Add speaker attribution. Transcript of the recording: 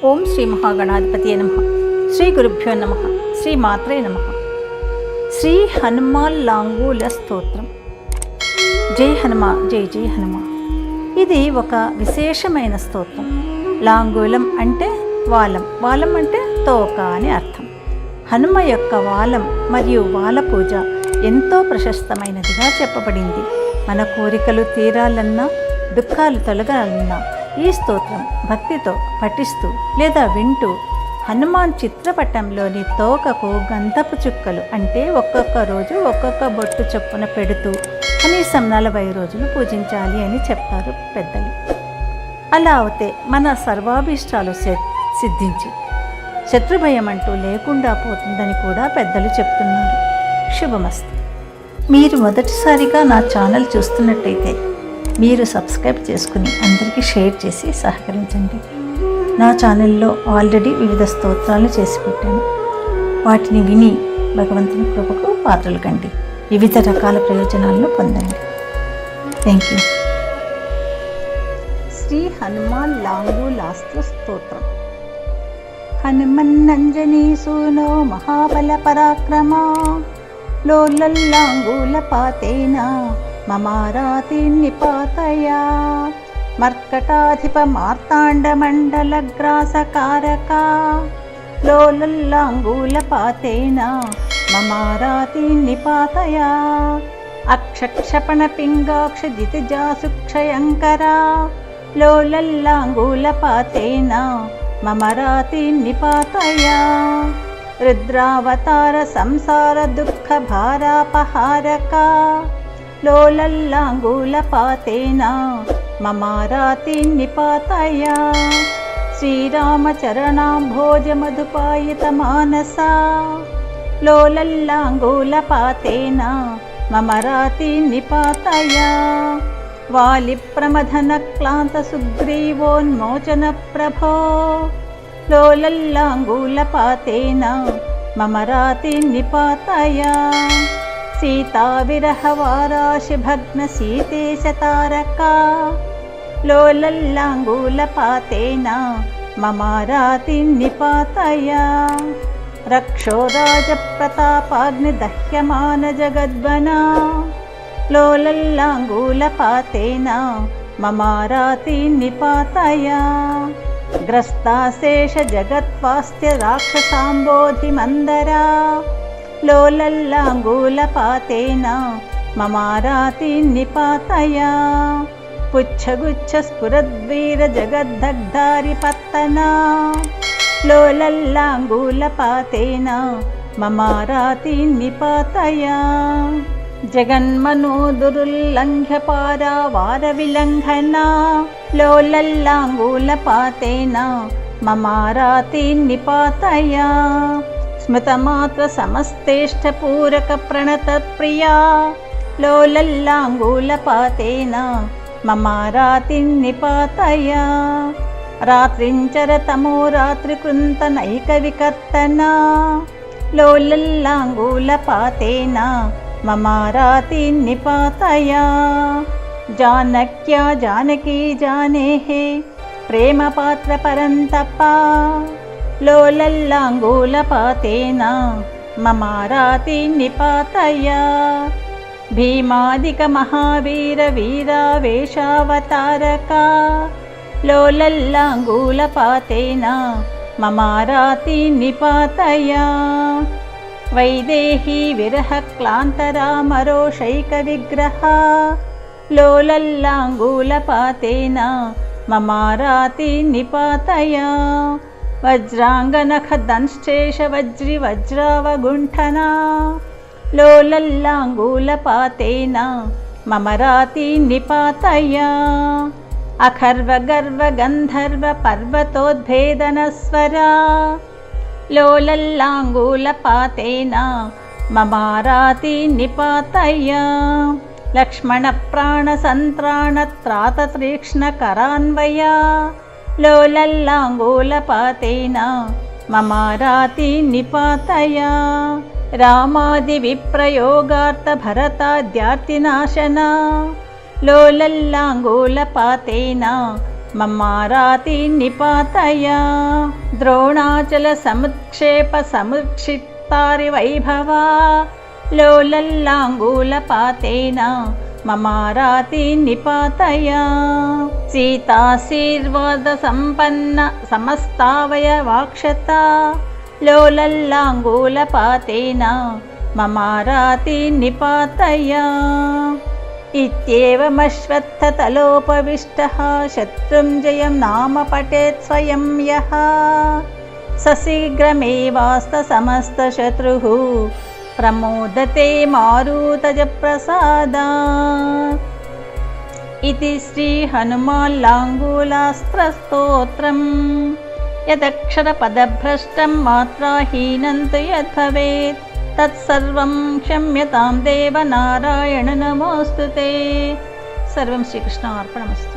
Speaker 1: ఓం శ్రీ మహాగణాధిపతియే నమః. శ్రీ గురుభ్యో నమః. శ్రీ మాత్రే నమః. శ్రీ హనుమాన్ లాంగూల స్తోత్రం. జై హనుమ, జై జై హనుమ. ఇది ఒక విశేషమైన స్తోత్రం. లాంగూలం అంటే వాలం, వాలం అంటే తోక అని అర్థం. హనుమ యొక్క వాలం మరియు వాల పూజ ఎంతో ప్రశస్తమైనదిగా చెప్పబడింది. మన కోరికలు తీరాలన్నా, దుఃఖాలు తొలగాలన్నా ఈ స్తోత్రం భక్తితో పఠిస్తూ లేదా వింటూ హనుమాన్ చిత్రపటంలోని తోకకు గంధపు చుక్కలు అంటే ఒక్కొక్క రోజు ఒక్కొక్క బొట్టు చొప్పున పెడుతూ కనీసం 40 రోజులు పూజించాలి అని చెప్తారు పెద్దలు. అలా అవుతే మన సర్వాభీష్టాలు సిద్ధించి శత్రుభయం అంటూ లేకుండా పోతుందని కూడా పెద్దలు చెప్తున్నారు. శుభమస్తు. మీరు మొదటిసారిగా నా ఛానల్ చూస్తున్నట్టయితే మీరు సబ్స్క్రైబ్ చేసుకుని అందరికీ షేర్ చేసి సహకరించండి. నా ఛానల్లో ఆల్రెడీ వివిధ స్తోత్రాలు చేసి పెట్టాను. వాటిని విని భగవంతుని కృపకు పాత్రలు కండి, వివిధ రకాల ప్రయోజనాలను పొందండి. Thank you. శ్రీ హనుమాన్ లాంగూలాస్త్ర స్తోత్రం. హనుమన్నంజనీ సూనో మహాబల పరాక్రమా లోలల్లాంగూలపాతేన మమారాతి నిపాతయా మర్కటాధిప మార్తాండమండలగ్రాసకారకా లోలల్లాంగూలపాతేన మమారాతి నిపాతయా అక్షక్షపణ పింగాక్ష జితజాసుక్షయంకరా లోలల్లాంగూలపాతేన మమరాతి నిపాతయా రుద్రావతార సంసార దుఃఖ భారాపహారకా లోలల్లాంగూలపాతేన మమారాతి నిపాతయా శ్రీరామచరణాంభోజ మధుపాయిత మానసా లోలల్లాంగూలపాతేన మమరాతి నిపాతయా వాలిప్రమథన క్లాంత సుగ్రీవోన్మోచన ప్రభో లోలల్లాంగూలపాతేన మమరాతి నిపాతయా సీతావిరహవారాశి భగ్న సీతేశ తారకా లోలల్లాంగూలపాతేన మమారాతి నిపాతయా రక్షోరాజ ప్రతాపాగ్ని దహ్యమాన జగద్వనా లోలల్లాంగూలపాతేన మమారాతి నిపాతయా గ్రస్తాశేష జగత్వాస్త్య రాక్షసాంబోధి మందరా లోలల్లాంగూలపాతేన మమారాతి నిపాతయా పుచ్చగుచ్చ స్ఫురద్వీర జగద్దగ్ధారి పత్తనా లోలల్లాంగూలపాతేన మమారాతి నిపాతయా జగన్మనోదురుల్లంఘ్య పారావార విలంఘనా లోలల్లాంగూలపాతేన మమారాతి నిపాతయా స్మృతమాత్ర సమస్తేష్ట పూరక ప్రణత ప్రియా లోలల్లాంగూలపాతేన మమారాతి నిపాతయా రాత్రించర తమో రాత్రికృంత నైక వికర్తనా లోలల్లాంగూలపాతేన మమారాతి నిపాతయా జానక్యా జానకీ జానేః ప్రేమ పాత్ర పరంతపా లోలల్లాంగూలపాతేన మమారాతి నిపాతయా భీమాదిక మహావీర వీరావేశావతారకా లోలల్లాంగూలపాతేన మమారాతి నిపాతయా వైదేహీ విరహ క్లాంతరామరోషైక విగ్రహ లోలల్లాంగూలపాతేన మమారాతి నిపాతయా వజ్రాంగనఖ దంశ్చేష వజ్రి వజ్రావగుంఠనా లోలల్లాంగూలపాతేన మమరాతి నిపాతయా అఖర్వ గర్వ గంధర్వ పర్వతోద్భేదనస్వరా లోలల్లాంగూలపాతేన మమారాతి నిపాతయా లక్ష్మణ ప్రాణ సంత్రాణ త్రాత తీక్ష్ణ కరాన్వయా లోలల్లాంగూలపాతేన మమారాతి నిపాతయా రామాది విప్రయోగార్థ భరతాద్యార్తినాశనా లోలల్లాంగూలపాతేన ममाराति निपातय द्रोणाचलसमुत्क्षेपसमुक्षिप्तारिवैभवा लोलल्लाङ्गूलपातेन ममाराति निपातय सीताशीर्वादसम्पन्न समस्तावयवाक्षता लोलल्लाङ्गूलपातेन ममाराति निपातय इत्येवमश्वत्थतलोपविष्टः शत्रुञ्जयं नाम पठेत् स्वयं यः स शीघ्रमेवास्तसमस्तशत्रुः प्रमोदते मारुतजप्रसादात् इति श्रीहनुमाल्लाङ्गूलास्त्रस्तोत्रम् यदक्षरपदभ्रष्टं मात्राहीनं तु यद्भवेत् तत्सर्वं क्षम्यतां देव नारायण नमोऽस्तु ते। सर्वं श्रीकृष्णार्पणमस्तु।